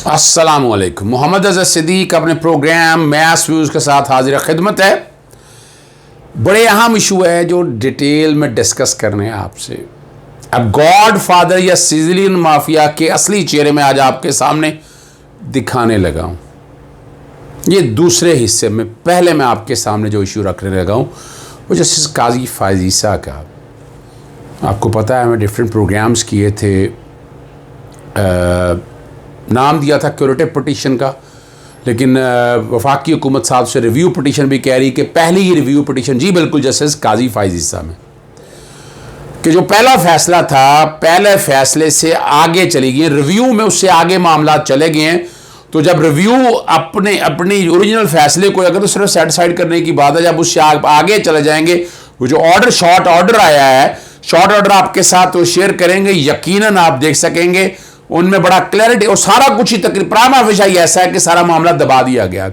अस्सलामुअलैकुम। मोहम्मद अज़हर सिद्दीक अपने programme maths views के साथ हाजिर खिदमत है। बड़े अहम इशू है जो डिटेल में डिस्कस करने हैं आपसे। अब गॉड फादर या सिजिलियन माफिया के असली चेहरे में आज आपके सामने दिखाने लगा हूँ। ये दूसरे हिस्से में पहले मैं आपके सामने जो इशू रखने लगा हूँ वो जस्टिस काजी फ़ाइज़ ईसा का। आपको पता है मैं डिफरेंट प्रोग्राम्स किए थे, नाम दिया था क्यूरेटिव पिटीशन का, लेकिन वफाकी हुकूमत साहब से रिव्यू पिटीशन भी कह रही कि पहली ही रिव्यू पिटीशन जी बिल्कुल जस्टिस काजी फ़ाइज़ ईसा में कि जो पहला फैसला था पहले फैसले से आगे चली गई, रिव्यू में उससे आगे मामला चले गए हैं। तो जब रिव्यू अपनी ओरिजिनल फैसले को अगर तो सिर्फ सेटिस्फाइड करने की बात है, जब उससे आगे चले जाएंगे, वो जो ऑर्डर शॉर्ट ऑर्डर आया है, शॉर्ट ऑर्डर आपके साथ वो शेयर करेंगे, यकीनन आप देख सकेंगे उनमें बड़ा क्लैरिटी और सारा कुछ ही तकरीबन प्राइमा फेशी ऐसा है कि सारा मामला दबा दिया गया।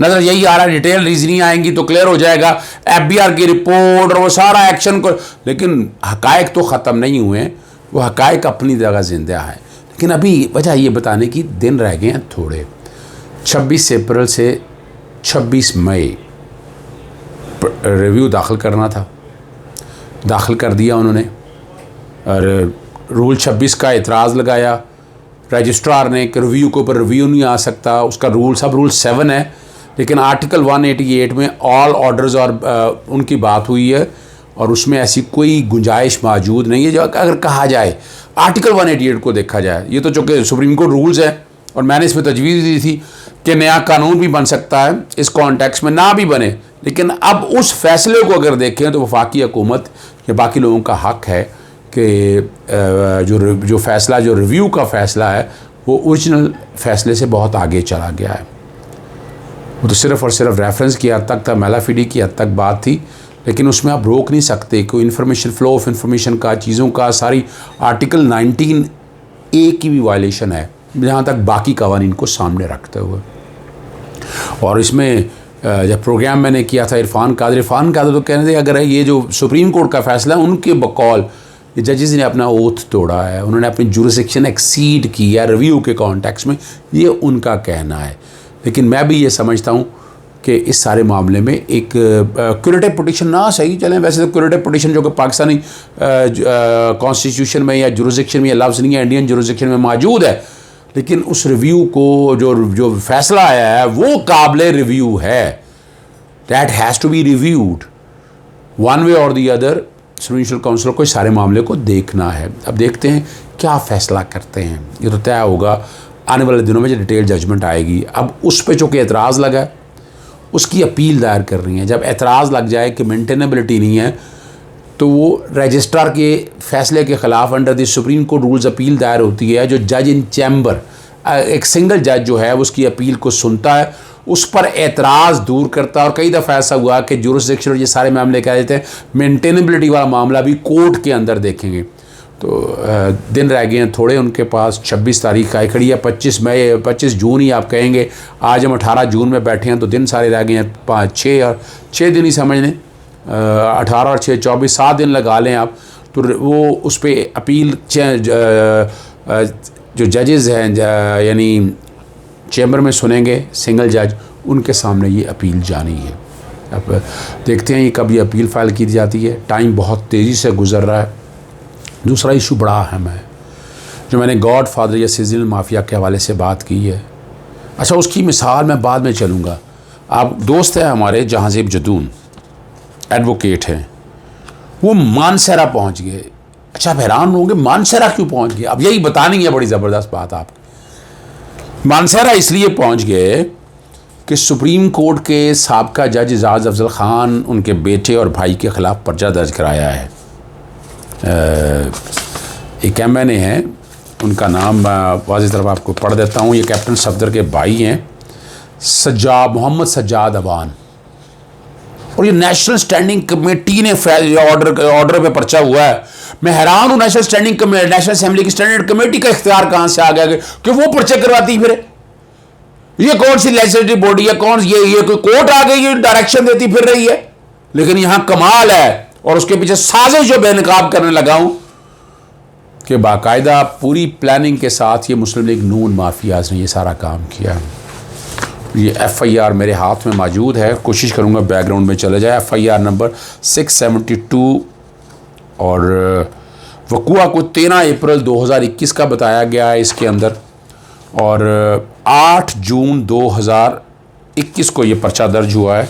नजर यही आ रहा है, डिटेल रीजनिंग आएंगी तो क्लियर हो जाएगा, एफबीआर की रिपोर्ट और वो सारा एक्शन को, लेकिन हकायक तो ख़त्म नहीं हुए, वो हकायक अपनी जगह जिंदा है। लेकिन अभी वजह ये बताने की दिन रह गए हैं थोड़े। 26 अप्रैल से 26 मई रिव्यू दाखिल करना था, दाखिल कर दिया उन्होंने और रूल 26 का एतराज़ लगाया रजिस्ट्रार ने कि रिव्यू के ऊपर रिव्यू नहीं आ सकता। उसका रूल रूल 7 है, लेकिन आर्टिकल 188 में ऑल ऑर्डर्स और उनकी बात हुई है और उसमें ऐसी कोई गुंजाइश मौजूद नहीं है जो अगर कहा जाए आर्टिकल 188 को देखा जाए। ये तो चूँकि सुप्रीम कोर्ट रूल्स है और मैंने इसमें तजवीज़ दी थी कि नया कानून भी बन सकता है, इस कॉन्टेक्स्ट में ना भी बने, लेकिन अब उस फैसले को अगर देखें तो वफाकी हुकूमत या बाकी लोगों का हक है कि जो फ़ैसला जो रिव्यू का फ़ैसला है वो ओरिजिनल फ़ैसले से बहुत आगे चला गया है। वो तो सिर्फ़ और सिर्फ रेफरेंस की हद तक था, मेलाफिडी की हद तक बात थी, लेकिन उसमें आप रोक नहीं सकते कोई इन्फॉर्मेशन फ्लो ऑफ इन्फॉर्मेशन का, चीज़ों का, सारी आर्टिकल 19A की भी वायलेशन है जहाँ तक बाकी कवानीन को सामने रखते हुए। और इसमें जब प्रोग्राम मैंने किया था इरफान कादर तो कहने थे अगर ये जो सुप्रीम कोर्ट का फ़ैसला है उनके बकौल जजेस ने अपना ओथ तोड़ा है, उन्होंने अपनी जुरिसडिक्शन एक्सीड की है रिव्यू के कॉन्टेक्स्ट में, ये उनका कहना है। लेकिन मैं भी ये समझता हूँ कि इस सारे मामले में एक क्यूरेटिव पिटीशन ना सही चलें। वैसे तो क्यूरेटिव पिटीशन जो कि पाकिस्तानी कॉन्स्टिट्यूशन में या जुरिसडिक्शन में या लफ्ज़ नहीं है, इंडियन जुरिसडिक्शन में मौजूद है, लेकिन उस रिव्यू को जो फैसला आया है वो काबिल रिव्यू है। That has to be reviewed one way और दी अदर। सुप्रीम काउंसिल को इस सारे मामले को देखना है। अब देखते हैं क्या फ़ैसला करते हैं, ये तो तय होगा आने वाले दिनों में जो डिटेल जजमेंट आएगी। अब उस पर जो कि एतराज़ लगा है उसकी अपील दायर कर रही हैं। जब एतराज़ लग जाए कि मेंटेनेबिलिटी नहीं है तो वो रजिस्ट्रार के फ़ैसले के ख़िलाफ़ under the supreme court rules appeal दायर होती है। जो जज इन चैम्बर, एक सिंगल जज जो है उसकी अपील को सुनता है, उस पर एतराज़ दूर करता है। और कई दफ़ा ऐसा हुआ कि जुरिसडिक्शन और ये सारे मामले कह देते हैं मेंटेनेबिलिटी वाला मामला भी कोर्ट के अंदर देखेंगे। तो दिन रह गए हैं थोड़े उनके पास। 26 तारीख आई खड़ी है, 25 जून ही आप कहेंगे, आज हम 18 जून में बैठे हैं तो दिन सारे रह गए हैं 6 दिन ही समझ लें, 18 और 6 24 7 दिन लगा लें आप। तो वो उस पर अपील जो जजेज़ हैं यानी चैम्बर में सुनेंगे सिंगल जज, उनके सामने ये अपील जानी है। अब देखते हैं ये कब ये अपील फ़ाइल की जाती है। टाइम बहुत तेज़ी से गुजर रहा है। दूसरा इशू बड़ा अहम है जो मैंने गॉड फादर या सिजिलियन माफिया के हवाले से बात की है। अच्छा, उसकी मिसाल मैं बाद में चलूँगा। आप दोस्त हैं हमारे जहांज़ेब जदून, एडवोकेट हैं, वो मानसरा पहुँच गए। अच्छा, आप हैरान होंगे मानसरा क्यों पहुँच गए? अब यही बतानी है बड़ी ज़बरदस्त बात आपको। मानसरा इसलिए पहुँच गए कि सुप्रीम कोर्ट के साबका जज एजाज अफजल ख़ान उनके बेटे और भाई के ख़िलाफ़ पर्चा दर्ज कराया है। एक MNA हैं, उनका नाम वाज़ेह तरफ आपको पढ़ देता हूँ। ये कैप्टन सफदर के भाई हैं, मोहम्मद सज्जाद अवान। और ये नेशनल स्टैंडिंग कमेटी ने ऑर्डर पे पर्चा हुआ है। मैं हैरान हूँ, नेशनल असेंबली की स्टैंडर्ड कमेटी का इख्तियार कहाँ से आ गया कि वो पर्चे करवाती फिर? ये कौन सी लेजिस्लेटिव बॉडी है? कौन ये कोई कोर्ट आ गई डायरेक्शन देती फिर रही है? लेकिन यहाँ कमाल है और उसके पीछे साजिश जो बेनकाब करने लगा हूँ कि बाकायदा पूरी प्लानिंग के साथ ये मुस्लिम लीग नून माफियाज ने ये सारा काम किया। ये FIR मेरे हाथ में मौजूद है, कोशिश करूँगा बैकग्राउंड में चले जाए। FIR नंबर 672 और वक़ुआ को 13 अप्रैल 2021 का बताया गया है इसके अंदर, और 8 जून 2021 को ये पर्चा दर्ज हुआ है।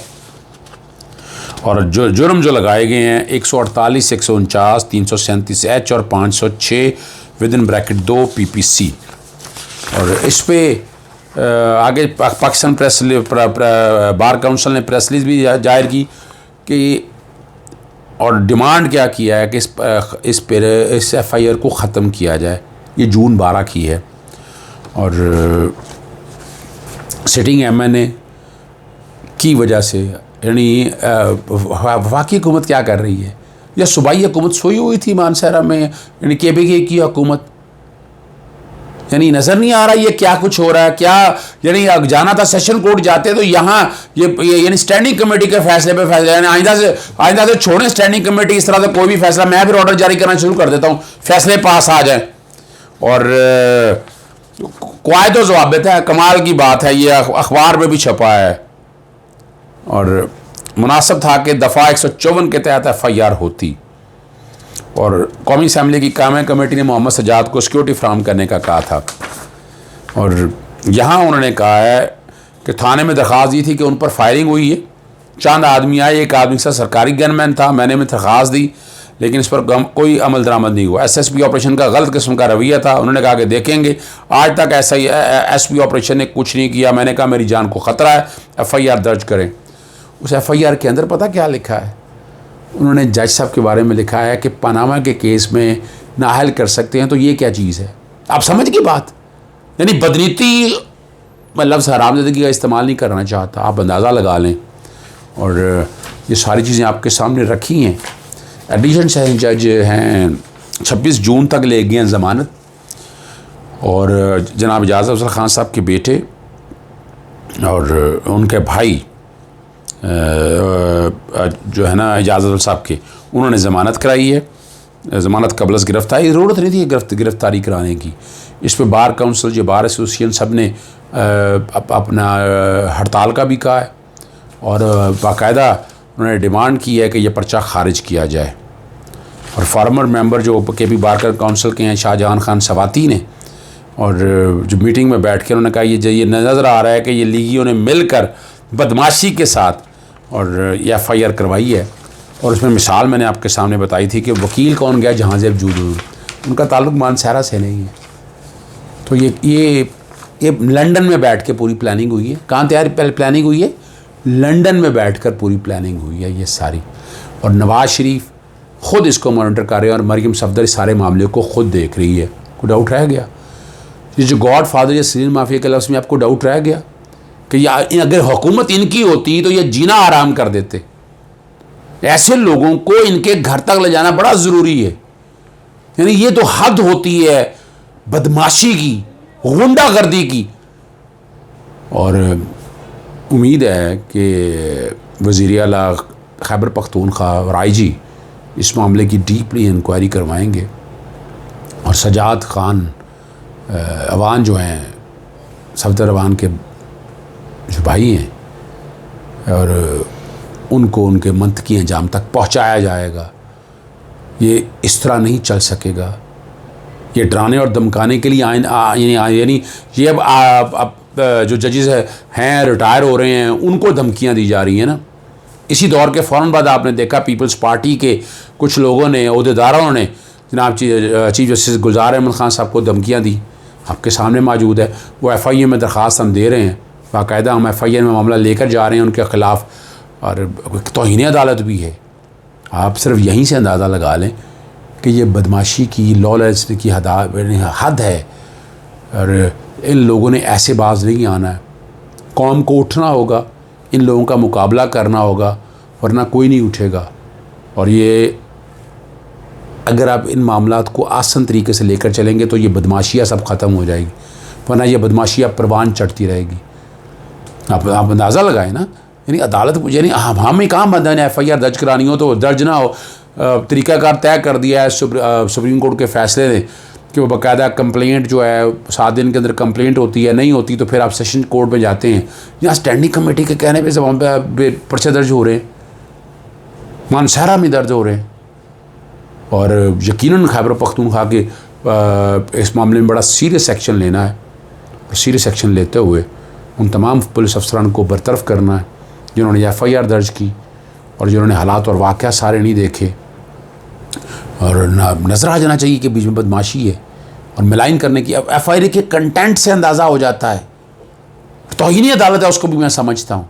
और जो जुर्म जो लगाए गए हैं 148, 149, 337H और 506 विद इन ब्रैकेट 2 PPC। और इस पे आगे पाकिस्तान बार काउंसिल ने प्रेस रिलीज भी जाहिर की कि और डिमांड क्या किया है कि इस FIR को ख़त्म किया जाए। ये जून 12 की है। और सिटिंग MNA की वजह से यानी वफाकी हुकूमत क्या कर रही है, या सूबाई हुकूमत सोई हुई थी मानसहरा में, यानी KPK की हुकूमत, यानी नज़र नहीं आ रहा ये क्या कुछ हो रहा है। क्या यानी जाना था सेशन कोर्ट जाते तो यहाँ ये यानी स्टैंडिंग कमेटी के फैसले पे फैसला, यानी आइंदा से छोड़ें स्टैंडिंग कमेटी इस तरह से कोई भी फैसला, मैं फिर ऑर्डर जारी करना शुरू कर देता हूँ, फैसले पास आ जाए। और क्वायत ज़वाबित है, कमाल की बात है, ये अखबार में भी छपा है। और मुनासिब था कि दफ़ा 154 के तहत FIR होती। और कौमी असम्बली की कायम कमेटी ने मोहम्मद सजाद को सिक्योरिटी फ्राहम करने का कहा था। और यहाँ उन्होंने कहा है कि थाने में दरख्वास्त दी थी कि उन पर फायरिंग हुई है, चंद आदमी आए, एक आदमी से सरकारी गनमैन था, मैंने दरख्वास्त दी लेकिन इस पर कोई अमल दरामद नहीं हुआ। SSP ऑपरेशन का गलत किस्म का रवैया था। उन्होंने कहा कि देखेंगे, आज तक ऐसा ही SP ऑपरेशन ने कुछ नहीं किया। मैंने कहा मेरी जान को ख़तरा है, FIR दर्ज करें। उस FIR के अंदर पता क्या लिखा है? उन्होंने जज साहब के बारे में लिखा है कि पनामा के केस में नाहल कर सकते हैं। तो ये क्या चीज़ है? आप समझ की बात, यानी बदनीति, मैं लफ्ज़ हरामज़दगी का इस्तेमाल नहीं करना चाहता, आप अंदाज़ा लगा लें। और ये सारी चीज़ें आपके सामने रखी हैं। एडिशनल सेशन जज हैं 26 जून तक ले गए हैं ज़मानत। और जनाब एजाज़ अफजल ख़ान साहब के बेटे और उनके भाई जो है ना एजाज़ अफजल साहब के, उन्होंने ज़मानत कराई है। ज़मानत कबलस गिरफ्तारी, ज़रूरत नहीं थी गिरफ्तारी कराने की। इस पर बार काउंसिल, जो बार एसोसिएशन, सब ने अपना हड़ताल का भी कहा है। और बाकायदा उन्होंने डिमांड की है कि यह पर्चा खारिज किया जाए। और फार्मर मेंबर जो KP बार काउंसिल के हैं शाहजहान खान सवाती ने, और जो मीटिंग में बैठ के उन्होंने कहा ये नज़र आ रहा है कि ये लीगियों ने मिलकर बदमाशी के साथ और ये FIR करवाई है। और उसमें मिसाल मैंने आपके सामने बताई थी कि वकील कौन गया, जहांज़ेब जूदू, उनका ताल्लुक़ मानसहरा से नहीं है। तो ये लंदन में बैठ के पूरी प्लानिंग हुई है। कहाँ तैयारी प्लानिंग हुई है? लंदन में बैठकर पूरी प्लानिंग हुई है ये सारी। और नवाज़ शरीफ ख़ुद इसको मॉनिटर कर रहे हैं और मरियम सफदर इस सारे मामले को ख़ुद देख रही है। कोई डाउट रह गया? ये जो गॉड फादर या सीरियल माफिया के लफ्ज़ में आपको डाउट रह गया कि अगर हुकूमत इनकी होती तो ये जीना आराम कर देते? ऐसे लोगों को इनके घर तक ले जाना बड़ा ज़रूरी है। यानी ये तो हद होती है बदमाशी की, गुंडागर्दी की। और उम्मीद है कि वज़ीर आला खैबर पख्तूनख्वा और IG इस मामले की डीपली इंक्वायरी करवाएंगे। और सजाद खान अवान जो हैं, सफदर अवान के जो भाई हैं, और उनको उनके मंतकी अंजाम तक पहुंचाया जाएगा। ये इस तरह नहीं चल सकेगा। ये डराने और धमकाने के लिए यानी ये अब जो जजेस हैं रिटायर हो रहे हैं, उनको धमकियां दी जा रही हैं ना। इसी दौर के फ़ौरन बाद आपने देखा पीपल्स पार्टी के कुछ लोगों ने, अहदेदारों ने जनाब चीफ जस्टिस गुलजार अहमद खान साहब को धमकियाँ दी, आपके सामने मौजूद है। वो FIR में दरख्वास्त हम दे रहे हैं, बाकायदा हम FIR में मामला लेकर जा रहे हैं उनके ख़िलाफ़। और तौहीन अदालत भी है। आप सिर्फ यहीं से अंदाज़ा लगा लें कि ये बदमाशी की, लॉलेस की हद है। और इन लोगों ने ऐसे बाज नहीं आना है। कौम को उठना होगा, इन लोगों का मुकाबला करना होगा, वरना कोई नहीं उठेगा। और ये अगर आप इन मामलात को आसान तरीके से लेकर चलेंगे तो ये बदमाशियाँ सब ख़त्म हो जाएगी, वरना ये बदमाशियाँ परवान चढ़ती रहेगी। आप अंदाज़ा लगाएं ना। यानी अदालत, यानी हम ही काम बंदा ने FIR दर्ज करानी हो तो दर्ज ना हो, तरीक़ाकार तय कर दिया है सुप्रीम कोर्ट के फ़ैसले ने कि वो बाकायदा कंप्लेंट जो है 7 दिन के अंदर कंप्लेंट होती है, नहीं होती तो फिर आप सेशन कोर्ट में जाते हैं। यहाँ स्टैंडिंग कमेटी के कहने पे सब पे पर्चे दर्ज हो रहे हैं, मानसहरा में दर्ज हो रहे हैं। और यकीनन खैबर पख्तूनख्वा के इस मामले में बड़ा सीरियस एक्शन लेना है और सीरियस एक्शन लेते हुए उन तमाम पुलिस अफसरान को बरतरफ करना है जिन्होंने FIR दर्ज की और जिन्होंने हालात और वाक़या सारे नहीं देखे। और नज़र आ जाना चाहिए कि बीच में बदमाशी है और मिलाइन करने की। अब FIR के कंटेंट से अंदाज़ा हो जाता है, तौहीन अदालत है, उसको भी मैं समझता हूँ।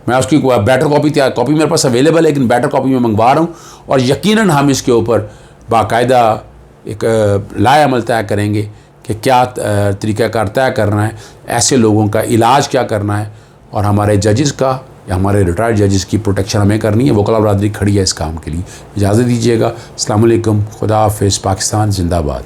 मैं उसकी बेटर कॉपी मेरे पास अवेलेबल है, लेकिन बेटर कॉपी में मंगवा रहा हूँ और यकीनन हम इसके ऊपर बाकायदा एक लाएअमल तय करेंगे कि क्या तरीक़ाकार तय करना है, ऐसे लोगों का इलाज क्या करना है और हमारे जजेस का या हमारे रिटायर्ड जजेस की प्रोटेक्शन हमें करनी है। वकला बरादरी खड़ी है इस काम के लिए। इजाज़त दीजिएगा। अस्सलाम वालेकुम, खुदा हाफ़िज़, पाकिस्तान जिंदाबाद।